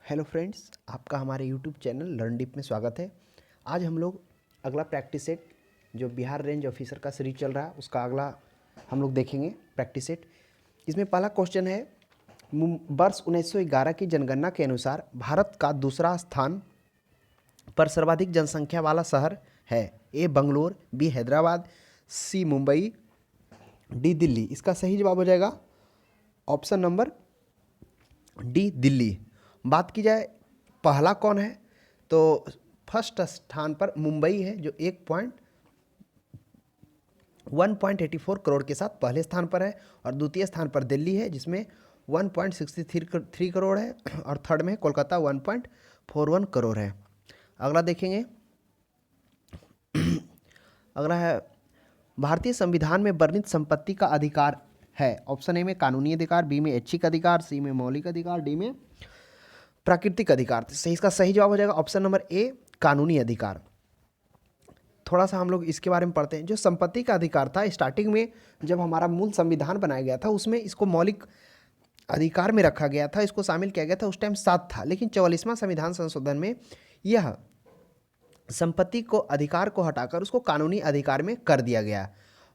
Hello friends, आपका हमारे YouTube channel learn deep में स्वागत है। आज हम लोग अगला प्रैक्टिस सेट जो बिहार रेंज ऑफिसर का सीरीज चल रहा है उसका अगला हम लोग देखेंगे प्रैक्टिस सेट। इसमें पहला क्वेश्चन है, वर्ष 1911 की जनगणना के अनुसार भारत का दूसरा स्थान पर सर्वाधिक जनसंख्या वाला शहर है। ए बंगलोर, बी हैदराबाद, सी मुंबई, डी दिल्ली। इसका सही जवाब हो जाएगा ऑप्शन नंबर डी दिल्ली। बात की जाए पहला कौन है, तो फर्स्ट स्थान पर मुंबई है जो 1.84 करोड़ के साथ पहले स्थान पर है, और द्वितीय स्थान पर दिल्ली है जिसमें 1.63 करोड़ है, और थर्ड में कोलकाता 1.41 करोड़ है। अगला देखेंगे, अगला है, भारतीय संविधान में वर्णित संपत्ति का अधिकार है। ऑप्शन ए में कानूनी अधिकार, बी में ऐच्छिक अधिकार, सी में मौलिक अधिकार, डी में प्राकृतिक अधिकार। सही, इसका सही जवाब हो जाएगा ऑप्शन नंबर ए कानूनी अधिकार। थोड़ा सा हम लोग इसके बारे में पढ़ते हैं। जो संपत्ति का अधिकार था, स्टार्टिंग में जब हमारा मूल संविधान बनाया गया था उसमें इसको मौलिक अधिकार में रखा गया था, इसको शामिल किया गया था। उस टाइम 7 था, लेकिन 44वां संविधान संशोधन में यह संपत्ति को अधिकार को हटाकर उसको कानूनी अधिकार में कर दिया गया।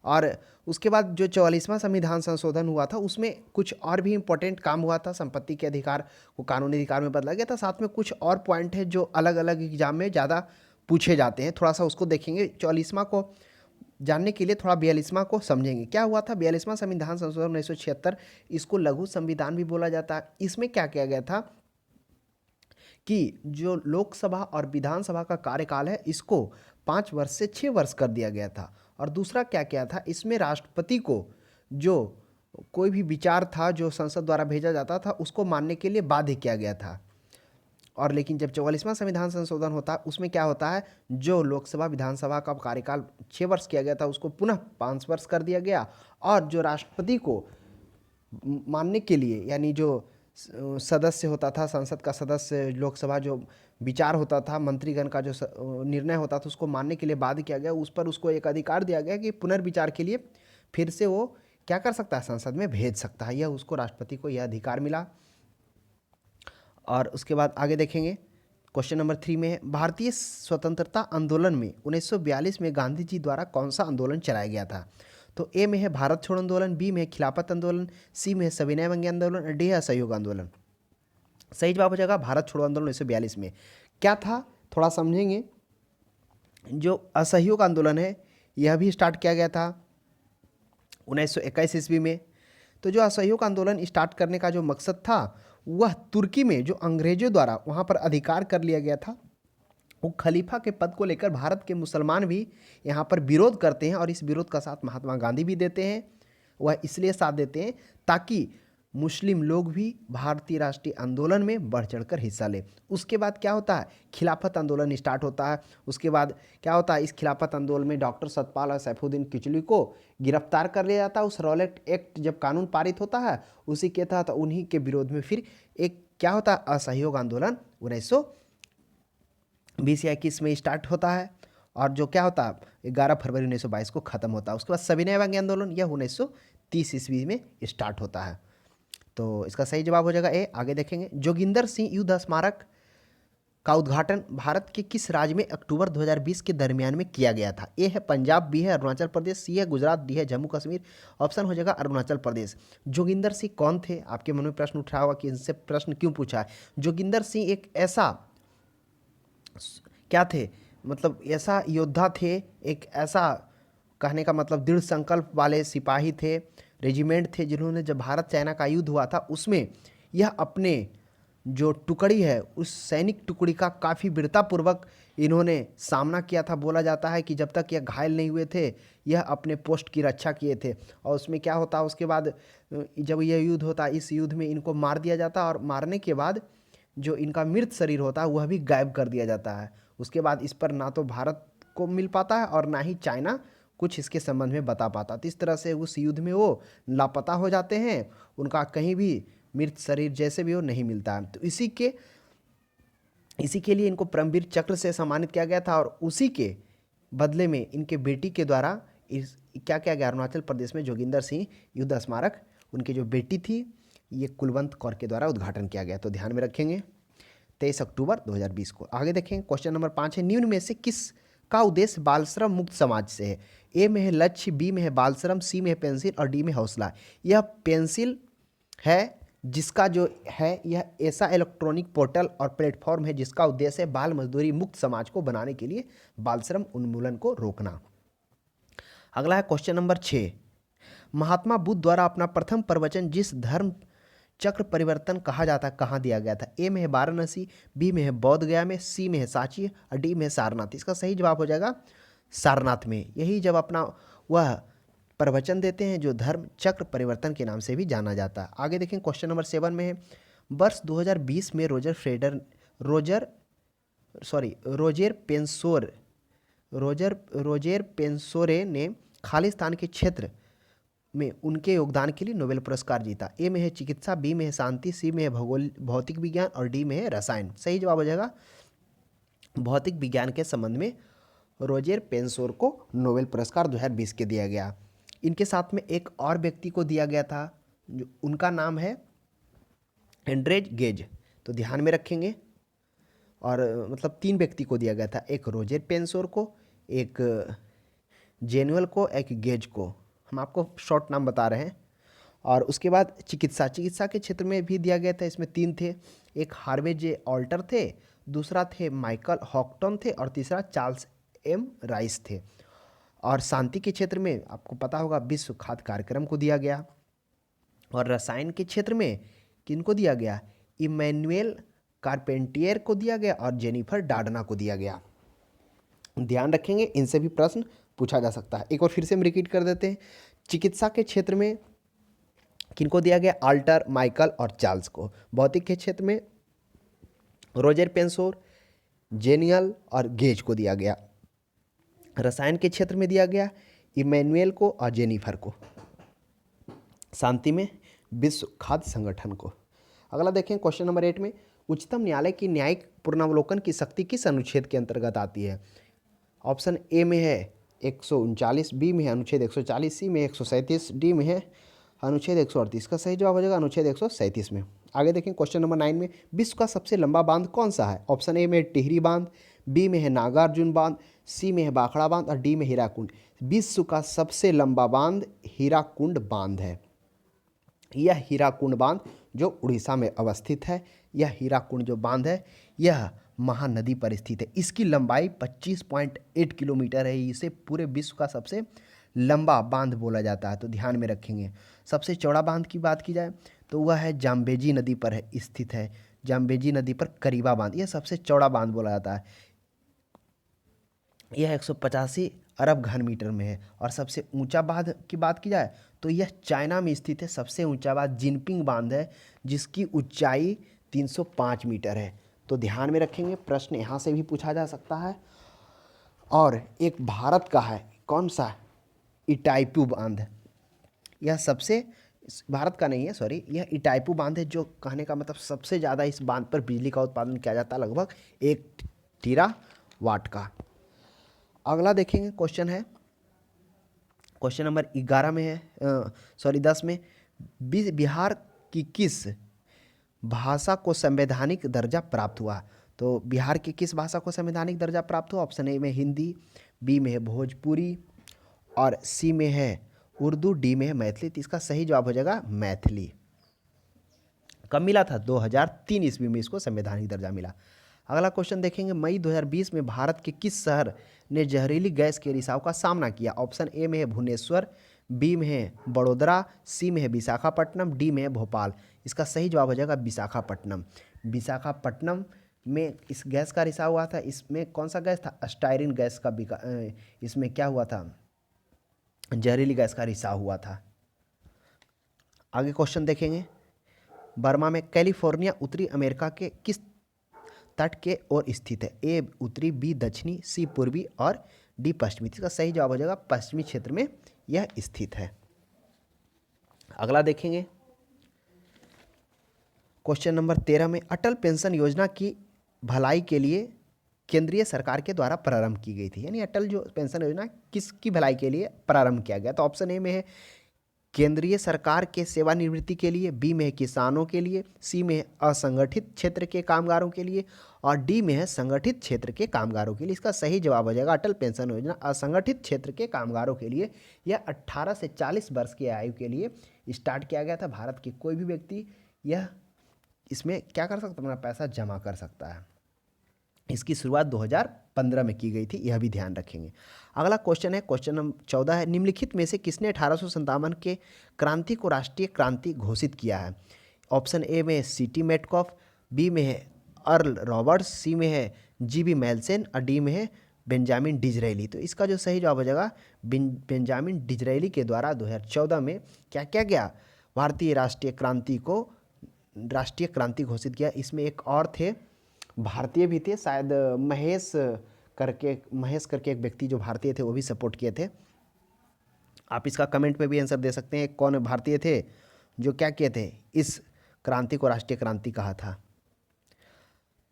और उसके बाद जो 44वां संविधान संशोधन हुआ था उसमें कुछ और भी इम्पोर्टेंट काम हुआ था, संपत्ति के अधिकार को कानूनी अधिकार में बदला गया था। साथ में कुछ और पॉइंट है जो अलग अलग एग्जाम में ज़्यादा पूछे जाते हैं, थोड़ा सा उसको देखेंगे। 44वां को जानने के लिए थोड़ा 42वां को समझेंगे। क्या हुआ था? 42वां संविधान संशोधन 1976, इसको लघु संविधान भी बोला जाता है। इसमें क्या किया गया था कि जो लोकसभा और विधानसभा का कार्यकाल है इसको 5 वर्ष से 6 वर्ष कर दिया गया था। और दूसरा क्या किया था, इसमें राष्ट्रपति को जो कोई भी विचार था जो संसद द्वारा भेजा जाता था उसको मानने के लिए बाध्य किया गया था। और लेकिन जब 44वां संविधान संशोधन होता है उसमें क्या होता है, जो लोकसभा विधानसभा का कार्यकाल 6 वर्ष किया गया था उसको पुनः 5 वर्ष कर दिया गया। और जो राष्ट्रपति को मानने के लिए, यानी जो सदस्य होता था, संसद का सदस्य, लोकसभा जो विचार होता था, मंत्रीगण का जो निर्णय होता था उसको मानने के लिए बाध्य किया गया। उस पर उसको एक अधिकार दिया गया कि पुनर्विचार के लिए फिर से वो क्या कर सकता है, संसद में भेज सकता है। यह उसको, राष्ट्रपति को यह अधिकार मिला। और उसके बाद आगे देखेंगे, क्वेश्चन नंबर 3 में है, भारतीय स्वतंत्रता आंदोलन में 1942 में गांधी जी द्वारा कौन सा आंदोलन चलाया गया था? तो ए में है भारत छोड़ो आंदोलन, बी में है खिलाफत आंदोलन, सी में है सविनय अवज्ञा आंदोलन, और डी है असहयोग आंदोलन। सही जवाब हो जाएगा भारत छोड़ो आंदोलन 1942 में। क्या था, थोड़ा समझेंगे। जो असहयोग आंदोलन है यह भी स्टार्ट किया गया था 1921 ईस्वी में। तो जो असहयोग आंदोलन स्टार्ट करने का जो मकसद था वह तुर्की में जो अंग्रेजों द्वारा वहाँ पर अधिकार कर लिया गया था, वो खलीफा के पद को लेकर भारत के मुसलमान भी यहाँ पर विरोध करते हैं, और इस विरोध का साथ महात्मा गांधी भी देते हैं। वह इसलिए साथ देते हैं ताकि मुस्लिम लोग भी भारतीय राष्ट्रीय आंदोलन में बढ़ चढ़कर हिस्सा ले। उसके बाद क्या होता है, खिलाफत आंदोलन स्टार्ट होता है। उसके बाद क्या होता है, इस खिलाफत आंदोलन में डॉक्टर सतपाल और सैफुद्दीन किचलू को गिरफ्तार कर लिया जाता है। उस रॉलेट एक्ट जब कानून पारित होता है उसी के तहत उन्हीं के विरोध में फिर एक क्या होता है, असहयोग आंदोलन 1920 या 21 में स्टार्ट होता है। और जो क्या होता है 11 फरवरी 1922 को खत्म होता है। उसके बाद सविनय अवज्ञा आंदोलन यह 1930 ईस्वी में स्टार्ट होता है। तो इसका सही जवाब हो जाएगा ए। आगे देखेंगे, जोगिंदर सिंह युद्ध स्मारक का उद्घाटन भारत के किस राज्य में अक्टूबर 2020 के दरमियान में किया गया था? ए है पंजाब, बी है अरुणाचल प्रदेश, सी है गुजरात, डी है जम्मू कश्मीर। ऑप्शन हो जाएगा अरुणाचल प्रदेश। जोगिंदर सिंह कौन थे? आपके मन में प्रश्न उठा होगा कि इनसे प्रश्न क्यों पूछा है। जोगिंदर सिंह एक ऐसा क्या थे, मतलब ऐसा योद्धा थे, एक ऐसा, कहने का मतलब दृढ़ संकल्प वाले सिपाही थे, रेजिमेंट थे, जिन्होंने जब भारत चाइना का युद्ध हुआ था उसमें यह अपने जो टुकड़ी है उस सैनिक टुकड़ी का काफ़ी वीरतापूर्वक इन्होंने सामना किया था। बोला जाता है कि जब तक यह घायल नहीं हुए थे यह अपने पोस्ट की रक्षा किए थे। और उसमें क्या होता, उसके बाद जब यह युद्ध होता, इस युद्ध में इनको मार दिया जाता, और मारने के बाद जो इनका मृत शरीर होता है वह भी गायब कर दिया जाता है। उसके बाद इस पर ना तो भारत को मिल पाता है और ना ही चाइना कुछ इसके संबंध में बता पाता। तो इस तरह से उस युद्ध में वो लापता हो जाते हैं, उनका कहीं भी मृत शरीर जैसे भी हो नहीं मिलता है। तो इसी के लिए इनको परमवीर चक्र से सम्मानित किया गया था। और उसी के बदले में इनके बेटी के द्वारा इस क्या किया गया, अरुणाचल प्रदेश में जोगिंदर सिंह युद्ध स्मारक उनकी जो बेटी थी ये कुलवंत कौर के द्वारा उद्घाटन किया गया। तो ध्यान में रखेंगे। 23 अक्टूबर 2020 को। आगे देखेंगे क्वेश्चन नंबर 5 है, निम्न में से किस का उद्देश्य बाल श्रम मुक्त समाज से है? ए में है लक्ष्य, बी में है बाल श्रम, सी में है पेंसिल और डी में हौसला। यह पेंसिल है जिसका जो है यह ऐसा इलेक्ट्रॉनिक पोर्टल और प्लेटफॉर्म है जिसका उद्देश्य है बाल मजदूरी मुक्त समाज को बनाने के लिए बाल श्रम उन्मूलन को रोकना। अगला है क्वेश्चन नंबर 6, महात्मा बुद्ध द्वारा अपना प्रथम प्रवचन जिस धर्म चक्र परिवर्तन कहा जाता है कहाँ दिया गया था? ए में है वाराणसी, बी में है बोध गया में, सी में है सांची और डी में है सारनाथ। इसका सही जवाब हो जाएगा सारनाथ में। यही जब अपना वह प्रवचन देते हैं जो धर्म चक्र परिवर्तन के नाम से भी जाना जाता है। आगे देखें क्वेश्चन नंबर 7 में है, वर्ष 2020 में रोजेर पेंसोरे ने खालिस्तान के क्षेत्र में उनके योगदान के लिए नोबेल पुरस्कार जीता। ए में है चिकित्सा, बी में है शांति, सी में है भौतिक विज्ञान और डी में है रसायन। सही जवाब हो जाएगा भौतिक विज्ञान के संबंध में रोजेर पेंसोर को नोबेल पुरस्कार 2020 के दिया गया। इनके साथ में एक और व्यक्ति को दिया गया था जो उनका नाम है एंड्रेज गेज, तो ध्यान में रखेंगे। और मतलब 3 व्यक्ति को दिया गया था, एक रोजेर पेंसोर को, एक जेनुअल को, एक गेज को। हम आपको शॉर्ट नाम बता रहे हैं। और उसके बाद चिकित्सा के क्षेत्र में भी दिया गया था, इसमें 3 थे, एक हार्वे जे ऑल्टर थे, दूसरा थे माइकल हॉक्टन थे और तीसरा चार्ल्स एम राइस थे। और शांति के क्षेत्र में आपको पता होगा विश्व खाद्य कार्यक्रम को दिया गया। और रसायन के क्षेत्र में किनको दिया गया? इमैनुएल कारपेंटियर को दिया गया और जेनिफर डार्डना को दिया गया। ध्यान रखेंगे, इनसे भी प्रश्न पूछा जा सकता है। एक बार फिर से हम रिपीट कर देते हैं। चिकित्सा के क्षेत्र में किनको दिया गया? आल्टर, माइकल और चार्ल्स को। भौतिक के क्षेत्र में रोजर पेंसोर, जेनियल और गेज को दिया गया। रसायन के क्षेत्र में दिया गया इमैनुएल को और जेनिफर को। शांति में विश्व खाद्य संगठन को। अगला देखें क्वेश्चन नंबर 8 में, उच्चतम न्यायालय की न्यायिक पुनरावलोकन की शक्ति किस अनुच्छेद के अंतर्गत आती है? ऑप्शन ए में है 139, बी में है अनुच्छेद 140, सी में 137, डी में है अनुच्छेद 138। का सही जवाब हो जाएगा अनुच्छेद 137 में। आगे देखें क्वेश्चन नंबर 9 में, विश्व का सबसे लंबा बांध कौन सा है? ऑप्शन ए में टिहरी बांध, बी में है नागार्जुन बांध, सी में है बाखड़ा बांध और डी में हीराकुंड। विश्व का सबसे लंबा बांध हीराकुंड बांध है। यह हीराकुंड बांध जो उड़ीसा में अवस्थित है, यह हीराकुंड जो बांध है यह महानदी पर स्थित है। इसकी लंबाई 25.8 किलोमीटर है। इसे पूरे विश्व का सबसे लंबा बांध बोला जाता है, तो ध्यान में रखेंगे। सबसे चौड़ा बांध की बात की जाए तो वह है जाम्बेजी नदी पर है स्थित है। जाम्बेजी नदी पर करीबा बांध, यह सबसे चौड़ा बांध बोला जाता है। यह 185 अरब घन मीटर में है। और सबसे ऊंचा बांध की बात की जाए तो यह चाइना में स्थित है। सबसे ऊंचा बांध जिनपिंग बांध है जिसकी ऊंचाई 305 मीटर है। तो ध्यान में रखेंगे, प्रश्न यहाँ से भी पूछा जा सकता है। और एक भारत का है, कौन सा? इटाईपू बांध। यह सबसे, भारत का नहीं है सॉरी, यह इटाईपू बांध है जो कहने का मतलब सबसे ज़्यादा इस बांध पर बिजली का उत्पादन किया जाता है, लगभग 1 टीरावाट का। अगला देखेंगे क्वेश्चन है क्वेश्चन नंबर 11 में है 10 में, बिहार की किस भाषा को संवैधानिक दर्जा प्राप्त हुआ? तो बिहार की किस भाषा को संवैधानिक दर्जा प्राप्त हुआ? ऑप्शन ए में हिंदी, बी में है भोजपुरी और सी में है उर्दू, डी में है मैथिली। तो इसका सही जवाब हो जाएगा मैथिली। कब मिला था? 2003 ईस्वी में इसको संवैधानिक दर्जा मिला। अगला क्वेश्चन देखेंगे, मई 2020 में भारत के किस शहर ने जहरीली गैस के रिसाव का सामना किया? ऑप्शन ए में है भुवनेश्वर, बी में है बड़ोदरा, सी में है विशाखापट्टनम, डी में है भोपाल। इसका सही जवाब हो जाएगा विशाखापट्टनम। विशाखापट्टनम में इस गैस का रिसाव हुआ था। इसमें कौन सा गैस था? स्टायरिन गैस का इसमें क्या हुआ था? जहरीली गैस का रिसाव हुआ था। आगे क्वेश्चन देखेंगे, बर्मा में कैलिफोर्निया उत्तरी अमेरिका के किस तट के ओर स्थित है? ए उत्तरी, बी दक्षिणी, सी पूर्वी और डी पश्चिमी। इसका सही जवाब हो जाएगा पश्चिमी क्षेत्र में यह स्थित है। अगला देखेंगे क्वेश्चन नंबर 13 में, अटल पेंशन योजना की भलाई के लिए केंद्रीय सरकार के द्वारा प्रारंभ की गई थी। यानी अटल जो पेंशन योजना किसकी भलाई के लिए प्रारंभ किया गया? तो ऑप्शन ए में है केंद्रीय सरकार के सेवानिवृत्ति के लिए, बी में है किसानों के लिए, सी में है असंगठित क्षेत्र के कामगारों के लिए और डी में है संगठित क्षेत्र के कामगारों के लिए। इसका सही जवाब हो जाएगा अटल पेंशन योजना असंगठित क्षेत्र के कामगारों के लिए। यह 18 से 40 वर्ष की आयु के लिए स्टार्ट किया गया था। भारत के कोई भी व्यक्ति यह इसमें क्या कर सकता है, अपना पैसा जमा कर सकता है। इसकी शुरुआत 2015 में की गई थी, यह भी ध्यान रखेंगे। अगला क्वेश्चन है, क्वेश्चन नंबर 14 है, निम्नलिखित में से किसने 1857 के क्रांति को राष्ट्रीय क्रांति घोषित किया है? ऑप्शन ए में सीटी मेटकॉफ, बी में है अर्ल रॉबर्ट्स, सी में है जीबी मेल्सन और डी में है बेंजामिन डिजरेली। तो इसका जो सही जवाब हो जाएगा बेंजामिन डिजरेली के द्वारा 2014 में क्या किया गया, भारतीय राष्ट्रीय क्रांति घोषित किया। इसमें एक और थे, भारतीय भी थे शायद, महेश करके एक व्यक्ति जो भारतीय थे वो भी सपोर्ट किए थे। आप इसका कमेंट में भी आंसर दे सकते हैं, कौन भारतीय थे जो क्या किए थे, इस क्रांति को राष्ट्रीय क्रांति कहा था।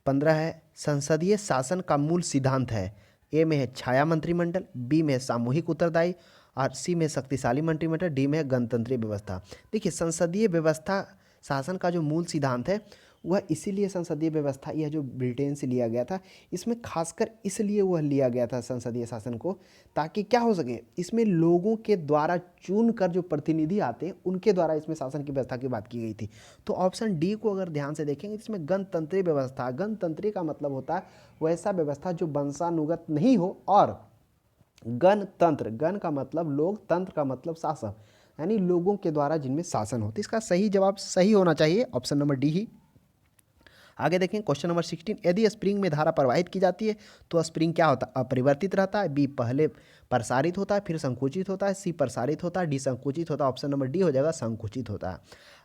15 है, संसदीय शासन का मूल सिद्धांत है। ए में है छाया मंत्रिमंडल, बी में है सामूहिक उत्तरदायी और सी में शक्तिशाली मंत्रिमंडल, डी में है गणतंत्रीय व्यवस्था। देखिए, संसदीय व्यवस्था शासन का जो मूल सिद्धांत है वह इसीलिए संसदीय व्यवस्था, यह जो ब्रिटेन से लिया गया था, इसमें खासकर इसलिए वह लिया गया था संसदीय शासन को, ताकि क्या हो सके, इसमें लोगों के द्वारा चुन कर जो प्रतिनिधि आते हैं उनके द्वारा इसमें शासन की व्यवस्था की बात की गई थी। तो ऑप्शन डी को अगर ध्यान से देखेंगे, इसमें गणतंत्रीय व्यवस्था, गणतंत्री का मतलब होता है वैसा व्यवस्था जो वंशानुगत नहीं हो, और गणतंत्र, गण का मतलब लोग, तंत्र का मतलब शासन, यानी लोगों के द्वारा जिनमें शासन होता है। इसका सही जवाब सही होना चाहिए ऑप्शन नंबर डी ही। आगे देखें क्वेश्चन नंबर 16, यदि स्प्रिंग में धारा प्रवाहित की जाती है तो स्प्रिंग क्या होता है, अपरिवर्तित रहता है, बी पहले प्रसारित होता है फिर संकुचित होता है, सी प्रसारित होता है, डी संकुचित होता है। ऑप्शन नंबर डी हो जाएगा संकुचित होता है।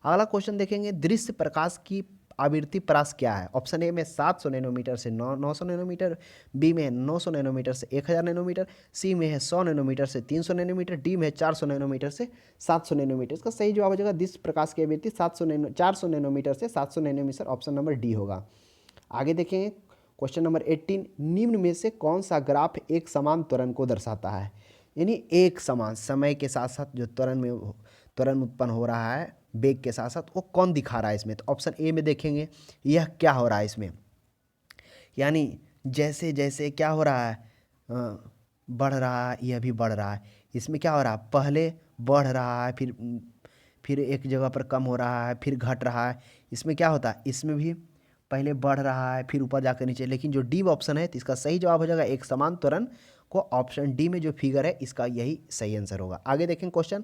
अगला क्वेश्चन देखेंगे, दृश्य प्रकाश की आवृत्ति परास क्या है? ऑप्शन ए में 700 नैनोमीटर से 900 नैनोमीटर, बी में 900 नैनोमीटर से 1000 नैनोमीटर, सी में है 100 नैनोमीटर से 300 नैनोमीटर, डी में है 400 नैनोमीटर से 700 नैनोमीटर। इसका सही जवाब हो जाएगा दृश्य प्रकाश की आवृत्ति 400 नैनोमीटर से 700 नैनोमीटर, ऑप्शन नंबर डी होगा। आगे देखेंगे क्वेश्चन नंबर 18, निम्न में से कौन सा ग्राफ एक समान त्वरण को दर्शाता है? यानी एक समान समय के साथ साथ जो त्वरण उत्पन्न हो रहा है वेग के साथ साथ, वो कौन दिखा रहा है इसमें? तो ऑप्शन ए में देखेंगे, यह क्या हो रहा है इसमें, यानी जैसे जैसे क्या हो रहा है, बढ़ रहा है, यह भी बढ़ रहा है। इसमें क्या हो रहा है, पहले बढ़ रहा है, फिर एक जगह पर कम हो रहा है, फिर घट रहा है। इसमें क्या होता है, इसमें भी पहले बढ़ रहा है फिर ऊपर जाकर नीचे। लेकिन जो डी ऑप्शन है, तो इसका सही जवाब हो जाएगा एक समान त्वरण को, ऑप्शन डी में जो फिगर है इसका यही सही आंसर होगा। आगे देखें क्वेश्चन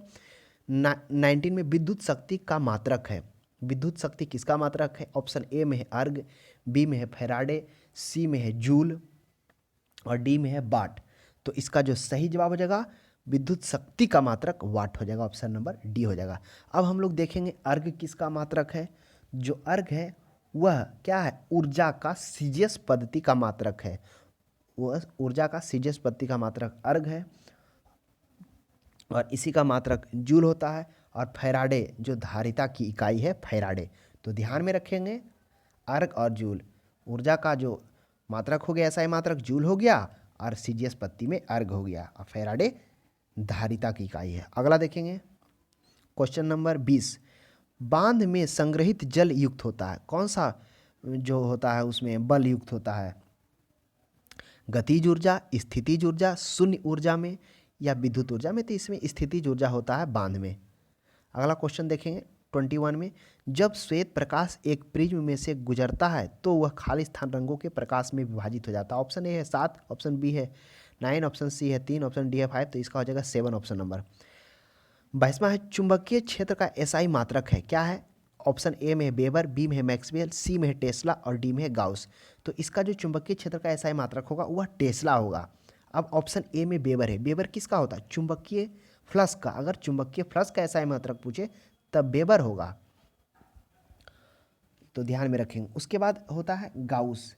19 में विद्युत शक्ति का मात्रक है। विद्युत शक्ति किसका मात्रक है? ऑप्शन ए में है अर्ग, बी में है फैराडे, सी में है जूल और डी में है वाट। तो इसका जो सही जवाब हो जाएगा विद्युत शक्ति का मात्रक वाट हो जाएगा, ऑप्शन नंबर डी हो जाएगा। अब हम लोग देखेंगे अर्ग किसका मात्रक है। जो अर्ग है वह क्या है, ऊर्जा का सीजीएस पद्धति का मात्रक है। वह ऊर्जा का सीजीएस पद्धति का मात्रक अर्ग है और इसी का मात्रक जूल होता है। और फैराडे जो धारिता की इकाई है फैराडे। तो ध्यान में रखेंगे अर्ग और जूल, ऊर्जा का जो मात्रक हो गया SI मात्रक जूल हो गया और सीजीएस पद्धति में अर्ग हो गया और फैराडे धारिता की इकाई है। अगला देखेंगे क्वेश्चन नंबर 20, बांध में संग्रहित जल युक्त होता है। कौन सा जो होता है उसमें बल युक्त होता है? गतिज ऊर्जा, स्थितिज ऊर्जा, शून्य ऊर्जा में या विद्युत ऊर्जा में? तो इसमें स्थितिज ऊर्जा होता है बांध में। अगला क्वेश्चन देखेंगे 21 में, जब श्वेत प्रकाश एक प्रिज्म में से गुजरता है तो वह खाली स्थान रंगों के प्रकाश में विभाजित हो जाता है। ऑप्शन ए है 7, ऑप्शन बी है 9, ऑप्शन सी है 3, ऑप्शन डी है 5। तो इसका हो जाएगा 7 ऑप्शन नंबर। 22वां है, चुंबकीय क्षेत्र का SI मात्रक है, क्या है? ऑप्शन ए में है वेबर, बी में है मैक्सवेल, सी में है टेस्ला और डी में है गाउस। तो इसका जो चुंबकीय क्षेत्र का SI मात्रक होगा वह टेस्ला होगा। अब ऑप्शन ए में वेबर है। वेबर किसका होता है? चुंबकीय फ्लक्स का। अगर चुंबकीय फ्लक्स का SI मात्रक पूछे तब वेबर होगा, तो ध्यान में रखेंगे। उसके बाद होता है गाउस।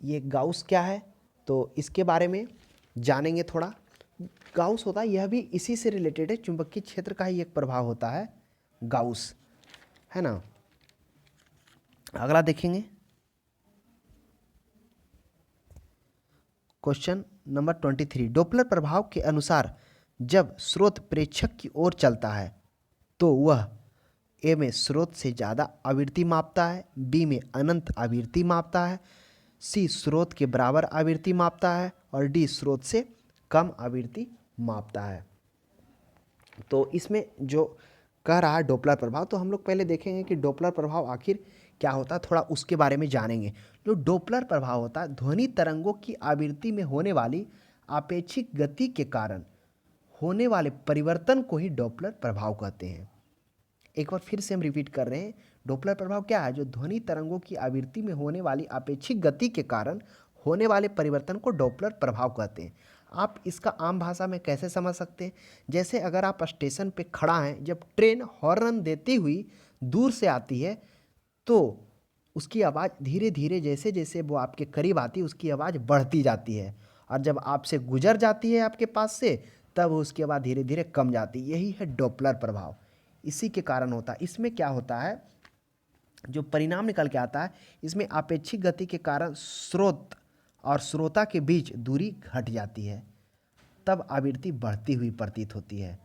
ये गाउस क्या है तो इसके बारे में जानेंगे थोड़ा। गाउस होता है, यह भी इसी से रिलेटेड है, चुंबकीय क्षेत्र का ही एक प्रभाव होता है गाउस, है ना। अगला देखेंगे क्वेश्चन नंबर 23, डोपलर प्रभाव के अनुसार जब स्रोत प्रेक्षक की ओर चलता है तो वह ए में स्रोत से ज़्यादा आवृत्ति मापता है, बी में अनंत आवृत्ति मापता है, सी स्रोत के बराबर आवृत्ति मापता है और डी स्रोत से कम आवृत्ति मापता है। तो इसमें जो कह रहा है डॉपलर प्रभाव, तो हम लोग पहले देखेंगे कि डॉपलर प्रभाव आखिर क्या होता है, थोड़ा उसके बारे में जानेंगे। जो डॉपलर प्रभाव होता है, ध्वनि तरंगों की आवृत्ति में होने वाली आपेक्षिक गति के कारण होने वाले परिवर्तन को ही डॉपलर प्रभाव कहते हैं। एक बार फिर से हम रिपीट कर रहे हैं, डॉपलर प्रभाव क्या है? जो ध्वनि तरंगों की आवृत्ति में होने वाली आपेक्षिक गति के कारण होने वाले परिवर्तन को डॉपलर प्रभाव कहते हैं। आप इसका आम भाषा में कैसे समझ सकते हैं? जैसे अगर आप स्टेशन पे खड़ा हैं, जब ट्रेन हॉर्न देती हुई दूर से आती है तो उसकी आवाज़ धीरे धीरे जैसे जैसे वो आपके करीब आती है उसकी आवाज़ बढ़ती जाती है, और जब आपसे गुजर जाती है आपके पास से तब उसकी आवाज़ धीरे धीरे कम जाती है। यही है डॉपलर प्रभाव, इसी के कारण होता है। इसमें क्या होता है, जो परिणाम निकल के आता है, इसमें आपेक्षिक गति के कारण स्रोत और श्रोता के बीच दूरी घट जाती है, तब आवृत्ति बढ़ती हुई प्रतीत होती है।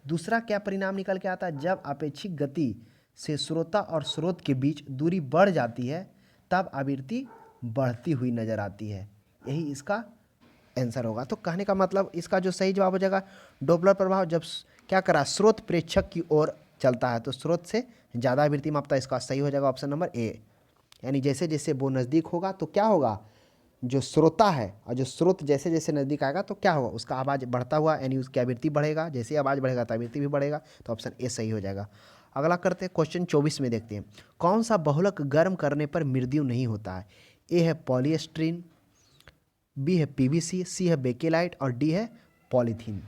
दूसरा क्या परिणाम निकल के आता है, जब आपेक्षिक गति से श्रोता और स्रोत के बीच दूरी बढ़ जाती है तब आवृत्ति बढ़ती हुई नजर आती है। यही इसका आंसर होगा। तो कहने का मतलब इसका जो सही जवाब हो जाएगा, डॉपलर प्रभाव जब क्या करा, स्रोत प्रेक्षक की ओर चलता है तो स्रोत से ज़्यादा आवृत्ति मापता है। इसका सही हो जाएगा ऑप्शन नंबर ए। यानी जैसे जैसे वो नज़दीक होगा तो क्या होगा, जो श्रोता है और जो स्रोत जैसे जैसे नज़दीक आएगा तो क्या होगा, उसका आवाज़ बढ़ता हुआ, यानी उसकी आवृत्ति बढ़ेगा, जैसे ही आवाज़ बढ़ेगा तो आवृत्ति भी बढ़ेगा। तो ऑप्शन ए सही हो जाएगा। अगला करते हैं क्वेश्चन 24 में, देखते हैं कौन सा बहुलक गर्म करने पर मृत्यु नहीं होता है। ए है पॉलीस्टीरीन, बी है पीवीसी, सी है बेकेलाइट और डी है पॉलीथीन।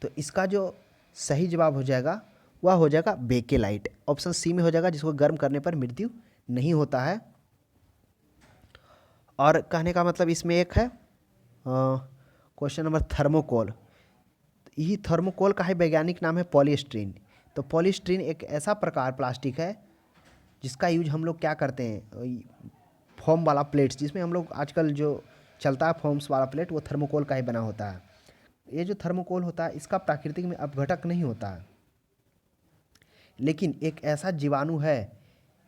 तो इसका जो सही जवाब हो जाएगा वह हो जाएगा बेकेलाइट। ऑप्शन सी में हो जाएगा, जिसको गर्म करने पर मृत्यु नहीं होता है। और कहने का मतलब इसमें एक है क्वेश्चन नंबर थर्मोकोल। यही थर्मोकोल का है वैज्ञानिक नाम है पॉलीस्टीरीन। तो पॉलीस्टीरीन एक ऐसा प्रकार प्लास्टिक है जिसका यूज हम लोग क्या करते हैं, फोम वाला प्लेट्स, जिसमें हम लोग आजकल जो चलता है फोम्स वाला प्लेट, वो थर्मोकोल का ही बना होता है। ये जो थर्मोकोल होता है इसका प्राकृतिक में अपघटक नहीं होता है, लेकिन एक ऐसा जीवाणु है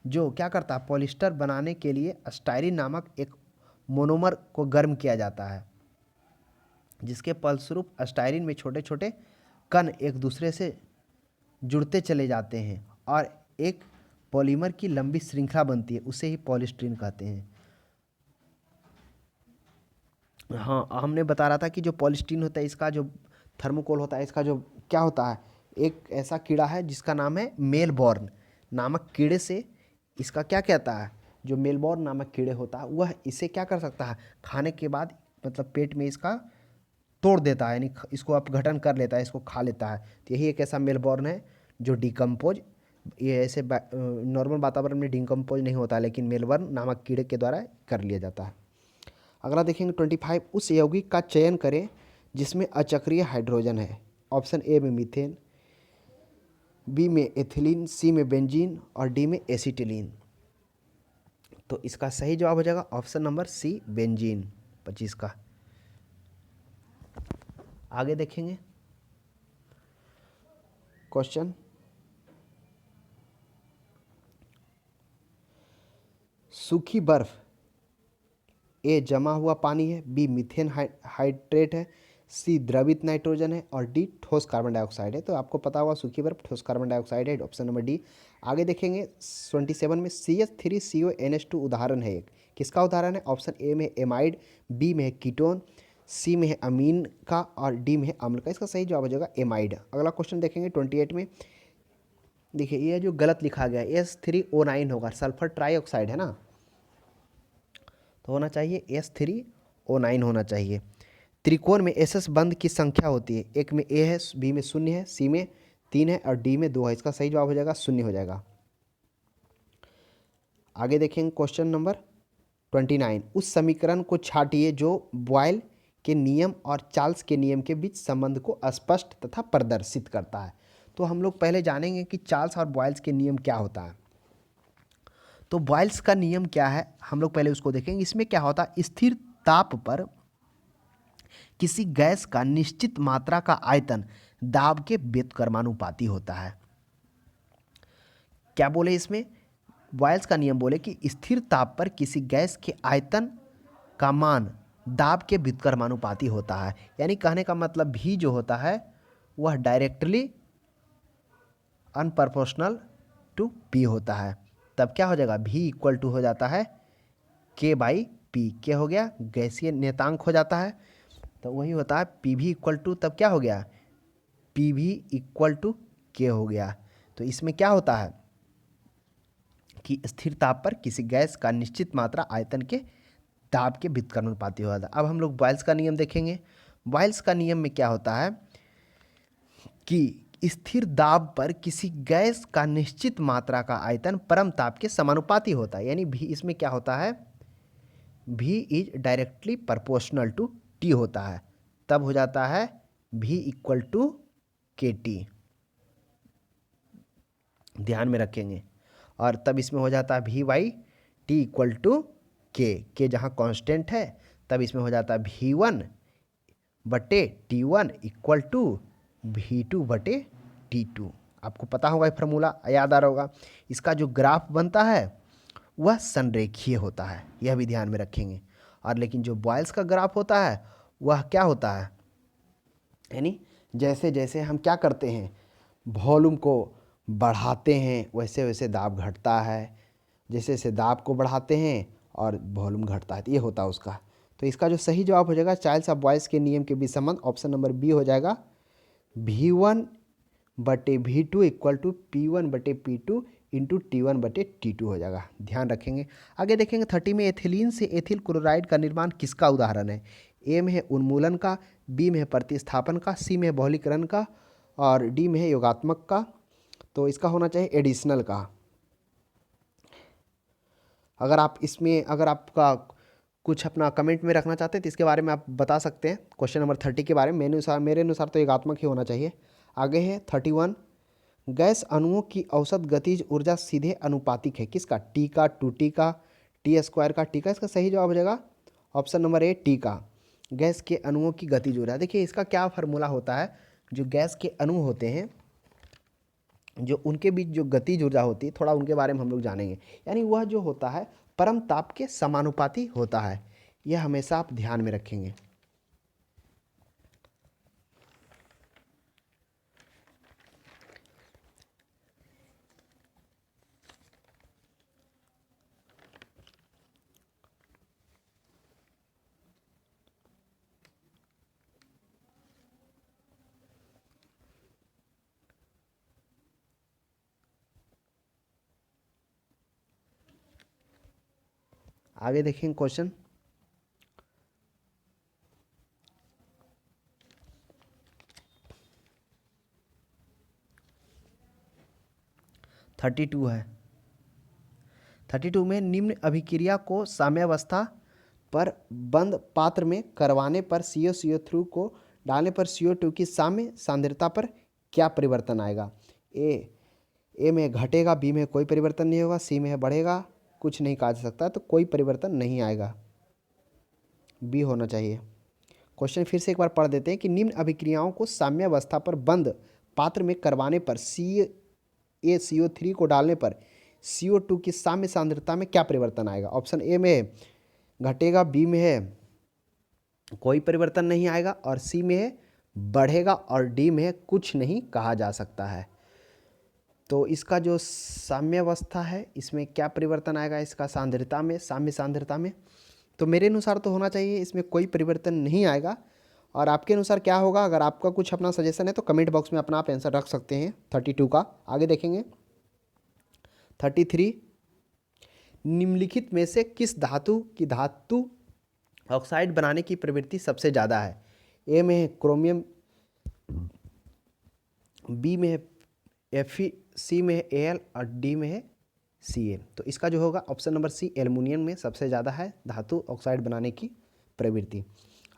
जो क्या करता है, पॉलिस्टर बनाने के लिए स्टाइरिन नामक एक मोनोमर को गर्म किया जाता है, जिसके फलस्वरूप स्टाइरिन में छोटे छोटे कण एक दूसरे से जुड़ते चले जाते हैं और एक पॉलीमर की लंबी श्रृंखला बनती है, उसे ही पॉलीस्टीरीन कहते हैं। हाँ, हमने बता रहा था कि जो पॉलीस्टीरीन होता है, इसका जो थर्मोकोल होता है, इसका जो क्या होता है, एक ऐसा कीड़ा है जिसका नाम है मेलबॉर्न नामक कीड़े से इसका क्या कहता है, जो मेलबॉर्न नामक कीड़े होता है वह इसे क्या कर सकता है, खाने के बाद मतलब पेट में इसका तोड़ देता है, यानी इसको अपघटन कर लेता है, इसको खा लेता है। तो यही एक ऐसा मेलबॉर्न है जो डिकम्पोज, ये ऐसे नॉर्मल वातावरण में डिकम्पोज नहीं होता, लेकिन मेलबॉर्न नामक कीड़े के द्वारा कर लिया जाता है। अगला देखेंगे 25, उस यौगिक का चयन करें जिसमें अचक्रीय हाइड्रोजन है। ऑप्शन ए में मीथेन, बी में एथिलीन, सी में बेंजीन और डी में एसिटिलीन। तो इसका सही जवाब हो जाएगा ऑप्शन नंबर सी बेंजीन 25 का। आगे देखेंगे क्वेश्चन, सूखी बर्फ ए जमा हुआ पानी है, बी मीथेन हाइड्रेट है, सी द्रवित नाइट्रोजन है और डी ठोस कार्बन डाइऑक्साइड है। तो आपको पता होगा सूखी बर्फ ठोस कार्बन डाइऑक्साइड है, ऑप्शन नंबर डी। आगे देखेंगे 27 में CH3CONH2 उदाहरण है एक, किसका उदाहरण है? ऑप्शन ए में एमाइड, बी में है कीटोन, सी में है अमीन का और डी में है अम्ल का। इसका सही जवाब हो जाएगा एमाइड। अगला क्वेश्चन देखेंगे 28 में, देखिए ये जो गलत लिखा गया है S3O9 होगा, सल्फर ट्राईऑक्साइड है ना, तो होना चाहिए S3O9 होना चाहिए। त्रिकोण में SS बंद की संख्या होती है, एक में A है, बी में 0 है, सी में 3 है और डी में 2 है। इसका सही जवाब हो जाएगा 0 हो जाएगा। आगे देखेंगे क्वेश्चन नंबर 29, उस समीकरण को छाटिए जो बॉयल के नियम और चार्ल्स के नियम के बीच संबंध को स्पष्ट तथा प्रदर्शित करता है। तो हम लोग पहले जानेंगे कि चार्ल्स और बॉयल्स के नियम क्या होता है। तो बॉयल्स का नियम क्या है, हम लोग पहले उसको देखेंगे। इसमें क्या होता है, स्थिर ताप पर किसी गैस का निश्चित मात्रा का आयतन दाब के व्युत्क्रमानुपाती होता है। क्या बोले इसमें? बॉयल्स का नियम बोले कि स्थिर ताप पर किसी गैस के आयतन का मान दाब के व्युत्क्रमानुपाती होता है। यानी कहने का मतलब भी जो होता है वह डायरेक्टली अनप्रपोर्शनल टू पी होता है। तब क्या हो जाएगा? भी इक्वल टू हो जाता है के बाई पी। क्या हो गया? गैसीय नियतांक हो जाता है। तो वही होता है पी भी इक्वल टू, तब क्या हो गया? पी भी इक्वल टू के हो गया। तो इसमें क्या होता है कि स्थिर ताप पर किसी गैस का निश्चित मात्रा आयतन के दाब के व्युत्क्रमानुपाती होता है। अब हम लोग बॉयल्स का नियम देखेंगे। बॉयल्स का नियम में क्या होता है कि स्थिर दाब पर किसी गैस का निश्चित मात्रा का आयतन परम ताप के समानुपाती होता है। यानी भी इसमें क्या होता है? V is directly proportional to T होता है। तब हो जाता है भी इक्वल टू के टी, ध्यान में रखेंगे। और तब इसमें हो जाता है भी बाई टी इक्वल टू के जहाँ कांस्टेंट है, तब इसमें हो जाता है भी वन बटे टी वन इक्वल टू भी टू बटे टी टू। आपको पता होगा ये फार्मूला, याद आ रहा होगा। इसका जो ग्राफ बनता है वह संरेखीय होता है, यह भी ध्यान में रखेंगे। और लेकिन जो बॉयल्स का ग्राफ होता है वह क्या होता है? यानी जैसे जैसे हम क्या करते हैं, वॉल्यूम को बढ़ाते हैं वैसे वैसे दाब घटता है, जैसे जैसे दाब को बढ़ाते हैं और वॉल्यूम घटता है। तो ये होता है उसका। तो इसका जो सही जवाब हो जाएगा चार्ल्स ऑफ बॉयल्स के नियम के बीच संबंध, ऑप्शन नंबर बी हो जाएगा। भी वन बटे V two equal to P one बटे P two into T one बटे टी टू हो जाएगा, ध्यान रखेंगे। आगे देखेंगे 30 में एथिलीन से एथिल क्लोराइड का निर्माण किसका उदाहरण है? ए में है उन्मूलन का, बी में है प्रतिस्थापन का, सी में है बहुलीकरण का और डी में है योगात्मक का। तो इसका होना चाहिए एडिशनल का। अगर आप इसमें अगर आपका कुछ अपना कमेंट में रखना चाहते हैं तो इसके बारे में आप बता सकते हैं। क्वेश्चन नंबर 30 के बारे में मेरे अनुसार तो योगात्मक ही होना चाहिए। आगे है 31, गैस अणुओं की औसत गतिज ऊर्जा सीधे अनुपातिक है किसका? टी का, टू टी का, टी स्क्वायर का, टी का। इसका सही जवाब हो जाएगा ऑप्शन नंबर ए टी का। गैस के अणुओं की गतिज ऊर्जा, देखिए इसका क्या फार्मूला होता है। जो गैस के अणु होते हैं, जो उनके बीच जो गतिज ऊर्जा होती है, थोड़ा उनके बारे में हम लोग जानेंगे। यानी वह जो होता है परम ताप के समानुपाती होता है, यह हमेशा आप ध्यान में रखेंगे। आगे देखेंगे क्वेश्चन 32 है। 32 में निम्न अभिक्रिया को साम्यावस्था पर बंद पात्र में करवाने पर CO2 को डालने पर CO2 की साम्य सांद्रता पर क्या परिवर्तन आएगा? ए में घटेगा, बी में कोई परिवर्तन नहीं होगा, सी में है बढ़ेगा, कुछ नहीं कहा जा सकता, तो कोई परिवर्तन नहीं आएगा, बी होना चाहिए। क्वेश्चन फिर से एक बार पढ़ देते हैं कि निम्न अभिक्रियाओं को साम्यावस्था पर बंद पात्र में करवाने पर CO3 को डालने पर CO2 की साम्य सांद्रता में क्या परिवर्तन आएगा? ऑप्शन ए में घटेगा, बी में है कोई परिवर्तन नहीं आएगा और सी में है बढ़ेगा और डी में है कुछ नहीं कहा जा सकता है। तो इसका जो साम्यावस्था है इसमें क्या परिवर्तन आएगा? इसका सांद्रता में, साम्य सांद्रता में। तो मेरे अनुसार तो होना चाहिए इसमें कोई परिवर्तन नहीं आएगा। और आपके अनुसार क्या होगा? अगर आपका कुछ अपना सजेशन है तो कमेंट बॉक्स में अपना आप आंसर रख सकते हैं 32 का। आगे देखेंगे 33, निम्नलिखित में से किस धातु की धातु ऑक्साइड बनाने की प्रवृत्ति सबसे ज़्यादा है? ए में है क्रोमियम, बी में है Fe, सी में है Al और डी में है Ca। तो इसका जो होगा ऑप्शन नंबर सी एल्युमिनियम में सबसे ज़्यादा है धातु ऑक्साइड बनाने की प्रवृत्ति।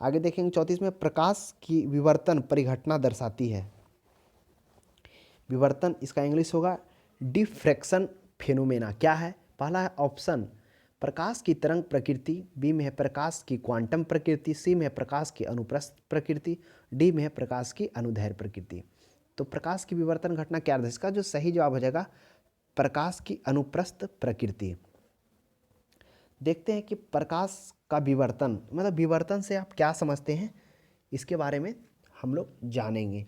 आगे देखेंगे 34 में प्रकाश की विवर्तन परिघटना दर्शाती है। विवर्तन इसका इंग्लिश होगा डिफ्रैक्शन फेनोमेना। क्या है? पहला है ऑप्शन प्रकाश की तरंग प्रकृति, बी में है प्रकाश की क्वांटम प्रकृति, सी में है प्रकाश की अनुप्रस्थ प्रकृति, डी में है प्रकाश की अनुदैर्ध्य प्रकृति। तो प्रकाश की विवर्तन घटना क्या है? इसका जो सही जवाब हो जाएगा प्रकाश की अनुप्रस्थ प्रकृति। देखते हैं कि प्रकाश का विवर्तन मतलब विवर्तन से आप क्या समझते हैं, इसके बारे में हम लोग जानेंगे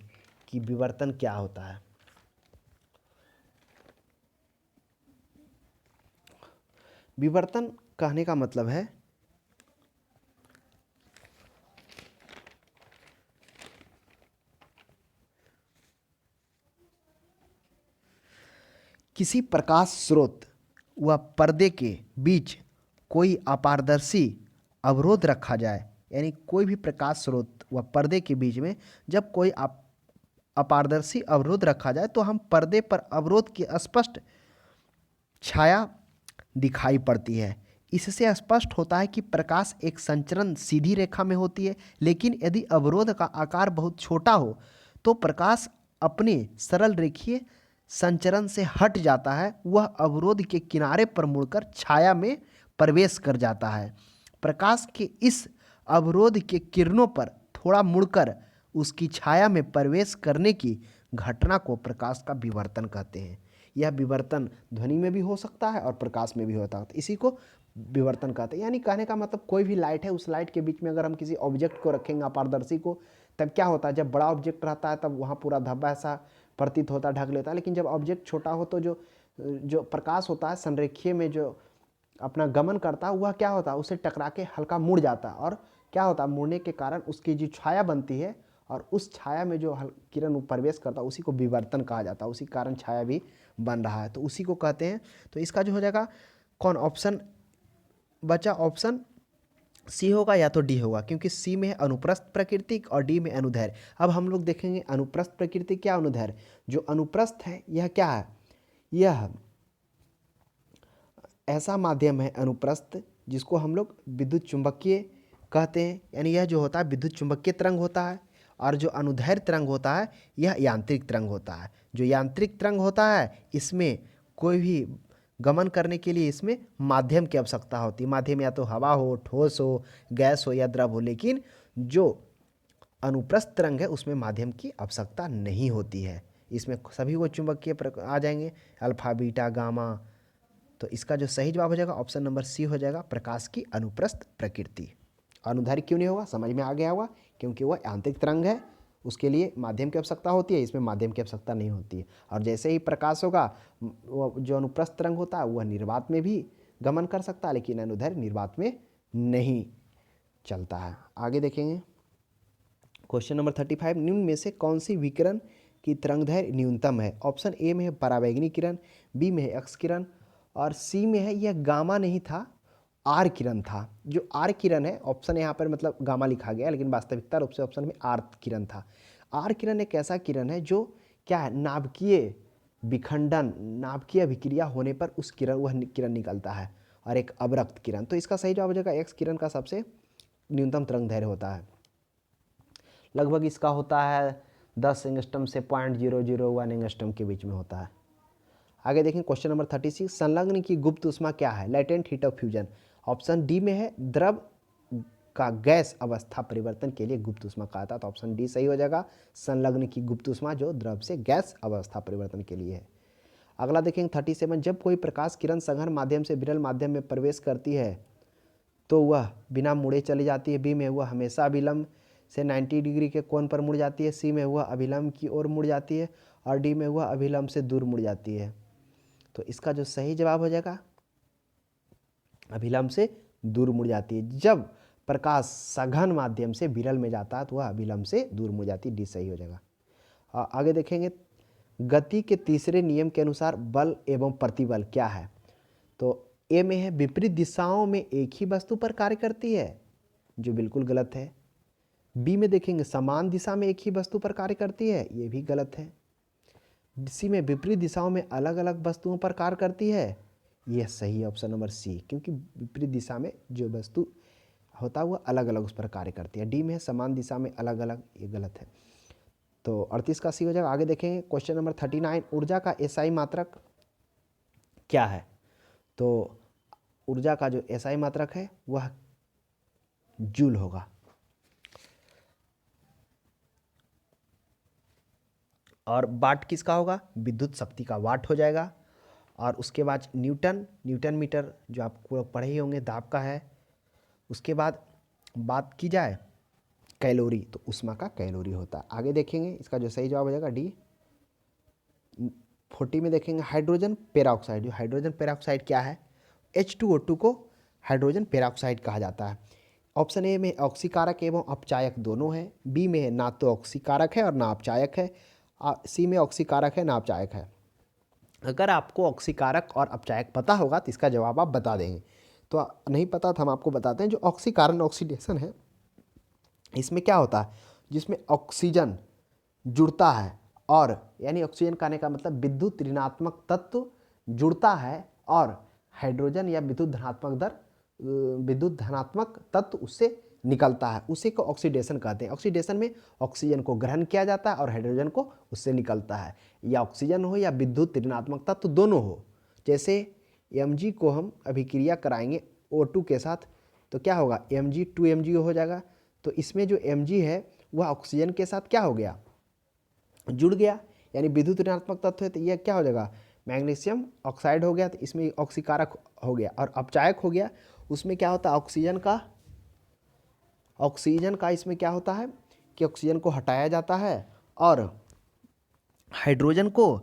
कि विवर्तन क्या होता है। विवर्तन कहने का मतलब है किसी प्रकाश स्रोत व पर्दे के बीच कोई अपारदर्शी अवरोध रखा जाए, यानी कोई भी प्रकाश स्रोत व पर्दे के बीच में जब कोई अपारदर्शी अवरोध रखा जाए तो हम पर्दे पर अवरोध की स्पष्ट छाया दिखाई पड़ती है। इससे स्पष्ट होता है कि प्रकाश एक संचरण सीधी रेखा में होती है, लेकिन यदि अवरोध का आकार बहुत छोटा हो तो प्रकाश अपने सरल रेखीय संचरण से हट जाता है, वह अवरोध के किनारे पर मुड़कर छाया में प्रवेश कर जाता है। प्रकाश के इस अवरोध के किरणों पर थोड़ा मुड़कर उसकी छाया में प्रवेश करने की घटना को प्रकाश का विवर्तन कहते हैं। यह विवर्तन ध्वनि में भी हो सकता है और प्रकाश में भी होता है, इसी को विवर्तन कहते हैं। यानी कहने का मतलब कोई भी लाइट है, उस लाइट के बीच में अगर हम किसी ऑब्जेक्ट को रखेंगे अपारदर्शी को, तब क्या होता है, जब बड़ा ऑब्जेक्ट रहता है तब वहाँ पूरा धब्बा ऐसा प्रतीत होता है, ढक लेता है, लेकिन जब ऑब्जेक्ट छोटा हो तो जो प्रकाश होता है संरेखीय में जो अपना गमन करता है वह क्या होता है, उसे टकरा के हल्का मुड़ जाता है, और क्या होता है, मुड़ने के कारण उसकी जो छाया बनती है और उस छाया में जो किरण प्रवेश करता है उसी को विवर्तन कहा जाता है, उसी कारण छाया भी बन रहा है, तो उसी को कहते हैं। तो इसका जो हो जाएगा कौन ऑप्शन बचा, ऑप्शन सी होगा या तो डी होगा, क्योंकि सी में है अनुप्रस्थ प्रकृति और डी में अनुदैर्ध्य। अब हम लोग देखेंगे अनुप्रस्थ प्रकृति क्या, अनुदैर्ध्य। जो अनुप्रस्थ है यह क्या है, यह ऐसा माध्यम है अनुप्रस्थ जिसको हम लोग विद्युत चुंबकीय कहते हैं, यानी यह जो होता है विद्युत चुंबकीय तरंग होता है, और जो अनुदैर्ध्य तरंग होता है यह यांत्रिक तरंग होता है। जो यांत्रिक तरंग होता है इसमें कोई भी गमन करने के लिए इसमें माध्यम की आवश्यकता होती है, माध्यम या तो हवा हो, ठोस हो, गैस हो या द्रव हो, लेकिन जो अनुप्रस्थ तरंग है उसमें माध्यम की आवश्यकता नहीं होती है, इसमें सभी वो चुंबकीय आ जाएंगे, अल्फा बीटा गामा। तो इसका जो सही जवाब हो जाएगा ऑप्शन नंबर सी हो जाएगा, प्रकाश की अनुप्रस्थ प्रकृति। अनुदैर्ध्य क्यों नहीं होगा, समझ में आ गया होगा, क्योंकि वह यांत्रिक तरंग है, उसके लिए माध्यम की आवश्यकता होती है, इसमें माध्यम की आवश्यकता नहीं होती है। और जैसे ही प्रकाश होगा वो जो अनुप्रस्थ तरंग होता है वह निर्वात में भी गमन कर सकता है, लेकिन अनुदैर्ध्य निर्वात में नहीं चलता है। आगे देखेंगे क्वेश्चन नंबर 35, निम्न में से कौन सी विकिरण की तरंगदैर्ध्य न्यूनतम है। ऑप्शन ए में है परावैंगनी किरण, बी में है एक्स किरण, और सी में है यह गामा नहीं था आर किरण था। जो आर किरण है, ऑप्शन यहाँ पर मतलब गामा लिखा गया, लेकिन वास्तविकता रूप से ऑप्शन में आर किरण था। आर किरण एक ऐसा किरण है जो क्या है, नाभिकीय विखंडन, नाभिकीय अभिक्रिया होने पर उस किरण वह किरण निकलता है, और एक अवरक्त किरण। तो इसका सही जवाब हो जाएगा एक्स किरण का सबसे न्यूनतम तरंगदैर्ध्य होता है, लगभग इसका होता है 10 एंगस्ट्रम से 0.001 एंगस्ट्रम के बीच में होता है। आगे देखें क्वेश्चन नंबर 36, संलग्न की गुप्त ऊष्मा क्या है, latent heat of fusion. Option D में है द्रव का गैस अवस्था परिवर्तन के लिए गुप्त ऊष्मा कहा था, तो ऑप्शन डी सही हो जाएगा, संलग्न की गुप्त ऊष्मा जो द्रव से गैस अवस्था परिवर्तन के लिए है। अगला देखेंगे 37, जब कोई प्रकाश किरण सघन माध्यम से विरल माध्यम में प्रवेश करती है तो वह बिना मुड़े चली जाती है। बी में वह हमेशा अभिलंब से 90 डिग्री के कोण पर मुड़ जाती है, सी में वह अभिलंब की ओर मुड़ जाती है, और डी में वह अभिलंब से दूर मुड़ जाती है। तो इसका जो सही जवाब हो जाएगा अभिलंब से दूर मुड़ जाती है। जब प्रकाश सघन माध्यम से विरल में जाता है तो वह अभिलंब से दूर मुड़ जाती है, डी सही हो जाएगा। आगे देखेंगे गति के तीसरे नियम के अनुसार बल एवं प्रतिबल क्या है। तो ए में है विपरीत दिशाओं में एक ही वस्तु पर कार्य करती है, जो बिल्कुल गलत है। बी में देखेंगे समान दिशा में एक ही वस्तु पर कार्य करती है, ये भी गलत है। सी में विपरीत दिशाओं में अलग अलग वस्तुओं पर कार्य करती है, यह सही है ऑप्शन नंबर सी, क्योंकि विपरीत दिशा में जो वस्तु होता है वह अलग अलग उस पर कार्य करती है। डी में है समान दिशा में अलग अलग, ये गलत है। तो 38 का सी हो जाएगा। आगे देखेंगे क्वेश्चन नंबर 39, ऊर्जा का एसआई मात्रक क्या है। तो ऊर्जा का जो एसआई मात्रक है वह जूल होगा। और वाट किसका होगा? विद्युत शक्ति का वाट हो जाएगा। और उसके बाद न्यूटन मीटर जो आपको पढ़े ही होंगे दाब का है। उसके बाद बात की जाए कैलोरी, तो ऊष्मा का कैलोरी होता है। आगे देखेंगे इसका जो सही जवाब हो जाएगा डी। 40 में देखेंगे हाइड्रोजन पेरोक्साइड। जो हाइड्रोजन पेरोक्साइड क्या है? H2O2 को हाइड्रोजन पेरोक्साइड कहा जाता है। ऑप्शन ए में ऑक्सीकारक एवं अपचायक दोनों है, बी में ना तो ऑक्सीकारक है और ना अपचायक है, सी में ऑक्सीकारक है ना अपचायक है। अगर आपको ऑक्सीकारक और अपचायक पता होगा तो इसका जवाब आप बता देंगे, तो नहीं पता तो हम आपको बताते हैं। जो ऑक्सीकरण ऑक्सीडेशन है, इसमें क्या होता है? जिसमें ऑक्सीजन जुड़ता है और यानी ऑक्सीजन कहने का मतलब विद्युत ऋणात्मक तत्व जुड़ता है और हाइड्रोजन या विद्युत धनात्मक तत्व उससे निकलता है, उसी को ऑक्सीडेशन कहते हैं। ऑक्सीडेशन में ऑक्सीजन को ग्रहण किया जाता है और हाइड्रोजन को उससे निकलता है, या ऑक्सीजन हो या विद्युत ऋणात्मक तत्व दोनों हो। जैसे Mg को हम अभिक्रिया कराएंगे O2 के साथ तो क्या होगा? Mg 2Mg हो जाएगा। तो इसमें जो Mg है वह ऑक्सीजन के साथ क्या हो गया? जुड़ गया, यानी विद्युत ऋणात्मक तत्व है तो यह क्या हो जाएगा? मैग्नीशियम ऑक्साइड हो गया, तो इसमें ऑक्सीकारक हो गया। और अपचायक हो गया, उसमें क्या होता है? ऑक्सीजन का इसमें क्या होता है कि ऑक्सीजन को हटाया जाता है और हाइड्रोजन को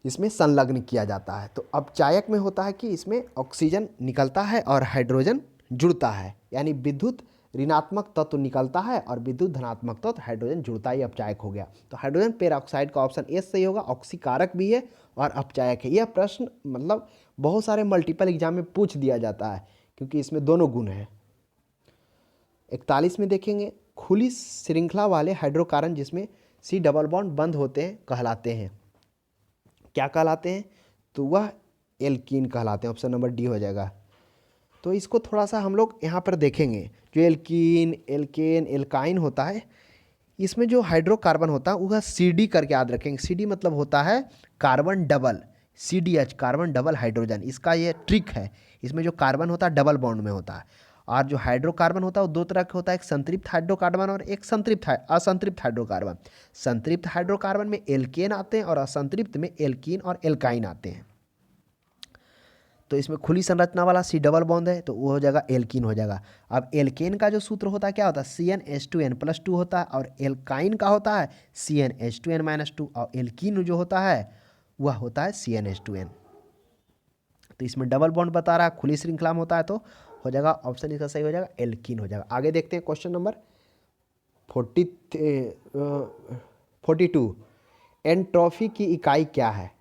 इसमें संलग्न किया जाता है। तो अपचायक में होता है कि इसमें ऑक्सीजन निकलता है और हाइड्रोजन जुड़ता है, यानी विद्युत ऋणात्मक तत्व निकलता है और विद्युत धनात्मक तत्व हाइड्रोजन जुड़ता ही अपचायक हो गया। तो हाइड्रोजन पेरोक्साइड का ऑप्शन ए सही होगा। ऑक्सीकारक भी है और अपचायक है। यह प्रश्न मतलब बहुत सारे मल्टीपल एग्जाम में पूछ दिया जाता है क्योंकि इसमें दोनों गुण हैं। 41 में देखेंगे खुली श्रृंखला वाले हाइड्रोकार्बन जिसमें C डबल बॉन्ड बंद होते हैं कहलाते हैं, क्या कहलाते हैं? तो वह एल्कीन कहलाते हैं। ऑप्शन नंबर डी हो जाएगा। तो इसको थोड़ा सा हम लोग यहाँ पर देखेंगे। जो एल्कीन, एल्केन, एल्काइन होता है, इसमें जो हाइड्रोकार्बन होता है वह CD करके याद रखेंगे। CD मतलब होता है carbon double, CDH carbon double hydrogen. इसका ये ट्रिक है। इसमें जो कार्बन होता है डबल बॉन्ड में होता है। और जो हाइड्रोकार्बन होता है वो दो तरह का होता है, एक संतृप्त हाइड्रोकार्बन और एक असंतृप्त हाइड्रोकार्बन। संतृप्त हाइड्रोकार्बन में एल्केन आते हैं और असंतृप्त में एल्कीन और एल्काइन आते हैं। तो इसमें खुली संरचना वाला C डबल बॉन्ड है तो वो हो जाएगा एल्कीन हो जाएगा। अब एल्केन का जो सूत्र होता है क्या होता है? CnH2n+2 होता है। और एल्काइन का होता है CnH2n-2 और एल्कीन जो होता है वह होता है CnH2n। तो इसमें डबल बॉन्ड बता रहा है, खुली श्रृंखला में होता है, तो हो जाएगा ऑप्शन इसका सही हो जाएगा एल्कीन हो जाएगा। आगे देखते हैं क्वेश्चन नंबर 42। एंट्रोफी की इकाई क्या है?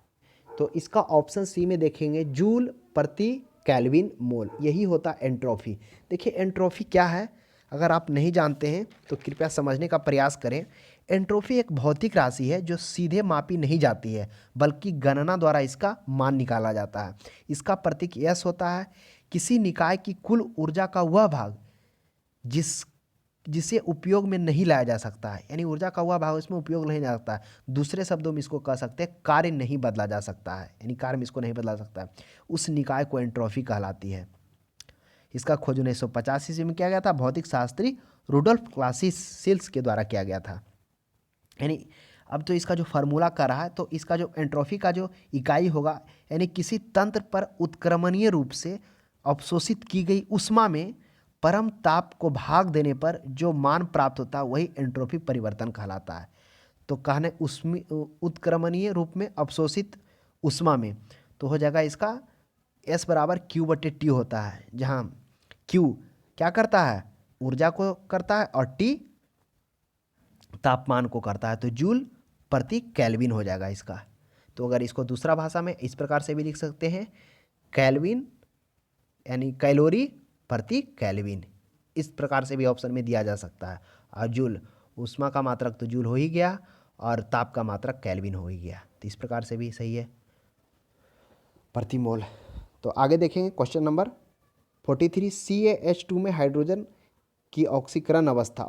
तो इसका ऑप्शन सी में देखेंगे जूल प्रति केल्विन मोल, यही होता है एंट्रोफी। देखिए एंट्रोफी क्या है, अगर आप नहीं जानते हैं तो कृपया समझने का प्रयास करें। एंट्रोफी एक भौतिक राशि है जो सीधे मापी नहीं जाती है बल्कि गणना द्वारा इसका मान निकाला जाता है। इसका प्रतीक एस होता है। किसी निकाय की कुल ऊर्जा का वह भाग जिसे उपयोग में नहीं लाया जा सकता है, यानी ऊर्जा का वह भाग इसमें उपयोग नहीं जा सकता है। दूसरे शब्दों में इसको कह सकते हैं कार्य नहीं बदला जा सकता है, यानी कार्य में इसको नहीं बदला सकता है, उस निकाय को एंट्रोफी कहलाती है। इसका खोज 1985 ईस्वी में किया गया था, भौतिक शास्त्री रुडोल्फ क्लासिसिल्स के द्वारा किया गया था। यानी अब तो इसका जो फार्मूला कर रहा है, तो इसका जो एंट्रोफी का जो इकाई होगा, यानी किसी तंत्र पर उत्क्रमणीय रूप से अवशोषित की गई ऊष्मा में परम ताप को भाग देने पर जो मान प्राप्त होता है वही एंट्रोफी परिवर्तन कहलाता है। तो कहने उसमें उत्क्रमणीय रूप में अवशोषित ऊष्मा में, तो हो जाएगा इसका S बराबर Q/T होता है, जहाँ Q क्या करता है? ऊर्जा को करता है और T तापमान को करता है, तो जूल प्रति केल्विन हो जाएगा इसका। तो अगर इसको दूसरा भाषा में इस प्रकार से भी लिख सकते हैं, केल्विन यानी कैलोरी प्रति केल्विन, इस प्रकार से भी ऑप्शन में दिया जा सकता है। और जूल ऊष्मा का मात्रक तो जूल हो ही गया और ताप का मात्रक केल्विन हो ही गया, तो इस प्रकार से भी सही है प्रति मोल। तो आगे देखेंगे क्वेश्चन नंबर 43। CaH2 में हाइड्रोजन की ऑक्सीकरण अवस्था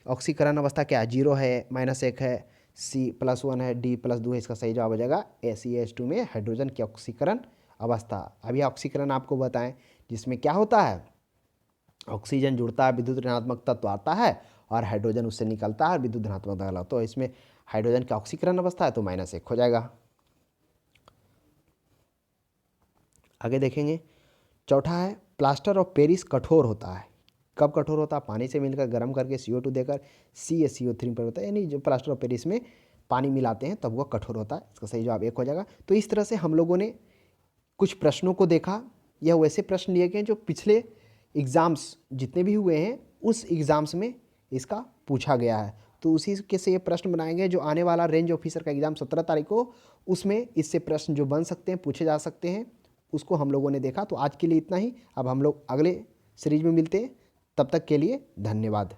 ऑक्सीकरण अवस्था क्या है? 0 है, -1 है, C+1 है, D+2 है। इसका सही जवाब हो जाएगा CaH2 में हाइड्रोजन की ऑक्सीकरण अवस्था। अभी ऑक्सीकरण आपको बताएं, जिसमें क्या होता है, ऑक्सीजन जुड़ता है, विद्युत ऋणात्मक तत्व आता है और हाइड्रोजन उससे निकलता है और विद्युत धनात्मक तत्व। तो इसमें हाइड्रोजन की ऑक्सीकरण अवस्था है तो -1 हो जाएगा। आगे देखेंगे, चौथा है प्लास्टर ऑफ पेरिस कठोर होता है। कब कठोर होता है? पानी से मिलकर गर्म करके CO2 देकर CaCO3 पर होता है, यानी जो प्लास्टर ऑफ पेरिस में पानी मिलाते हैं तब वह कठोर होता है। इसका सही जवाब 1 हो जाएगा। तो इस तरह से हम लोगों ने कुछ प्रश्नों को देखा। यह वैसे प्रश्न लिए गए जो पिछले एग्ज़ाम्स जितने भी हुए हैं उस एग्ज़ाम्स में इसका पूछा गया है। तो उसी के से ये प्रश्न बनाए गए। जो आने वाला रेंज ऑफिसर का एग्ज़ाम 17 तारीख को, उसमें इससे प्रश्न जो बन सकते हैं, पूछे जा सकते हैं, उसको हम लोगों ने देखा। तो आज के लिए इतना ही। अब हम लोग अगले सीरीज में मिलते हैं। तब तक के लिए धन्यवाद।